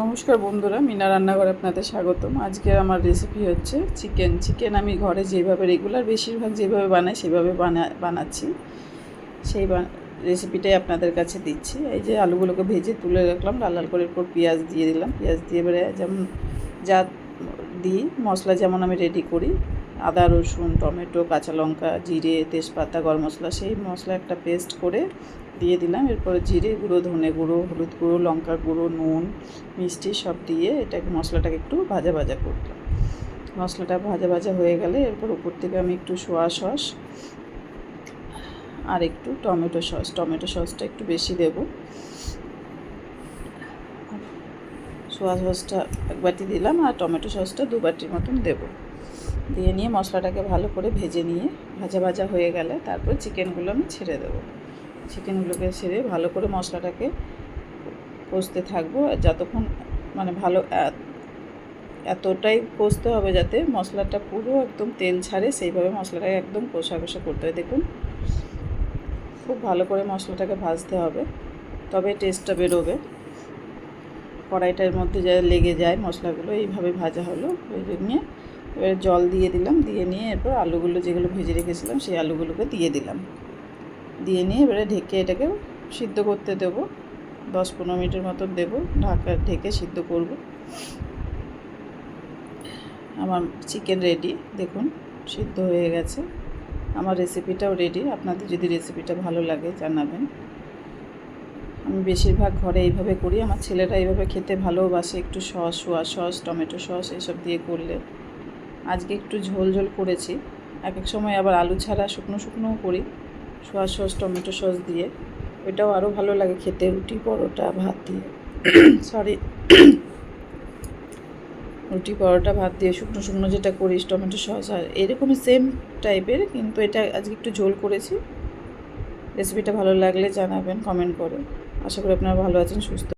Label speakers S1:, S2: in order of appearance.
S1: নমস্কার বন্ধুরা, মিনা রান্নাঘরে আপনাদের স্বাগতম। আজকে আমার রেসিপি হচ্ছে চিকেন। আমি ঘরে যেভাবে রেগুলার বেশিরভাগ যেভাবে বানাই সেভাবে বানাচ্ছি। সেই রেসিপিটাই আপনাদের কাছে দিচ্ছি। এই যে আলুগুলোকে ভেজে তুলে রাখলাম, লাল লাল করে, এরপর পেঁয়াজ দিয়ে দিলাম। পেঁয়াজ দিয়ে এবারে যেমন যা দিই মশলা, যেমন আমি রেডি করি, আদা রসুন টমেটো কাঁচা লঙ্কা জিরে তেজপাতা গরম মশলা, সেই মশলা একটা পেস্ট করে দিয়ে দিলাম। এরপরে জিরে গুঁড়ো ধনে গুঁড়ো হলুদ গুঁড়ো লঙ্কা গুঁড়ো নুন মিষ্টি সব দিয়ে এটাকে মশলাটাকে একটু ভাজা ভাজা করলাম। মশলাটা ভাজা ভাজা হয়ে গেলে এরপর উপর থেকে আমি একটু সোয়া সস আর একটু টমেটো সসটা একটু বেশি দেব। সোয়া সসটা এক বাটি দিলাম আর টমেটো সসটা 2 বাটির মতন দেবো। দিয়ে নিয়ে মশলাটাকে ভালো করে ভেজে নিয়ে ভাজা ভাজা হয়ে গেলে তারপর চিকেনগুলো আমি ছেড়ে দেবো। চিকেনগুলোকে ছেড়ে ভালো করে মশলাটাকে কষতে থাকবো যতক্ষণ ভালো এতটাই কষতে হবে যাতে মশলাটা পুরো একদম তেল ছাড়ে, সেইভাবে মশলাটাকে একদম কষা কষা করতে হবে। দেখুন, খুব ভালো করে মশলাটাকে ভাজতে হবে, তবে টেস্টটা বেরোবে। কড়াইটার মধ্যে যা লেগে যায় মশলাগুলো, এইভাবে ভাজা হলো। ভেজে নিয়ে এবার জল দিয়ে দিলাম। দিয়ে নিয়ে এরপর আলুগুলো যেগুলো ভেজে রেখেছিলাম সেই আলুগুলোকে দিয়ে দিলাম। দিয়ে নিয়ে এবারে ঢেকে এটাকে সিদ্ধ করতে দেবো। 10-15 মিনিটের মতন দেবো, ঢেকে সিদ্ধ করব। আমার চিকেন রেডি, দেখুন সিদ্ধ হয়ে গেছে। আমার রেসিপিটাও রেডি। আপনাদের যদি রেসিপিটা ভালো লাগে জানাবেন। আমি বেশিরভাগ ঘরে এইভাবে করি, আমার ছেলেরা এইভাবে খেতে ভালোবাসে, একটু সোয়া সস টমেটো সস এসব দিয়ে করলে। আজকে একটু ঝোল ঝোল করেছি, এক এক সময় আবার আলু ছাড়া শুকনো শুকনোও করি সোয়া সস টমেটো সস দিয়ে, ওইটাও আরও ভালো লাগে খেতে রুটি পরোটা ভাত দিয়ে রুটি পরোটা ভাত দিয়ে শুকনো শুকনো যেটা করি টমেটো সস, আর এরকমই সেম টাইপের, কিন্তু এটা আজকে একটু ঝোল করেছি। রেসিপিটা ভালো লাগলে জানাবেন কমেন্ট করে। আশা করি আপনারা ভালো আছেন সুস্থ।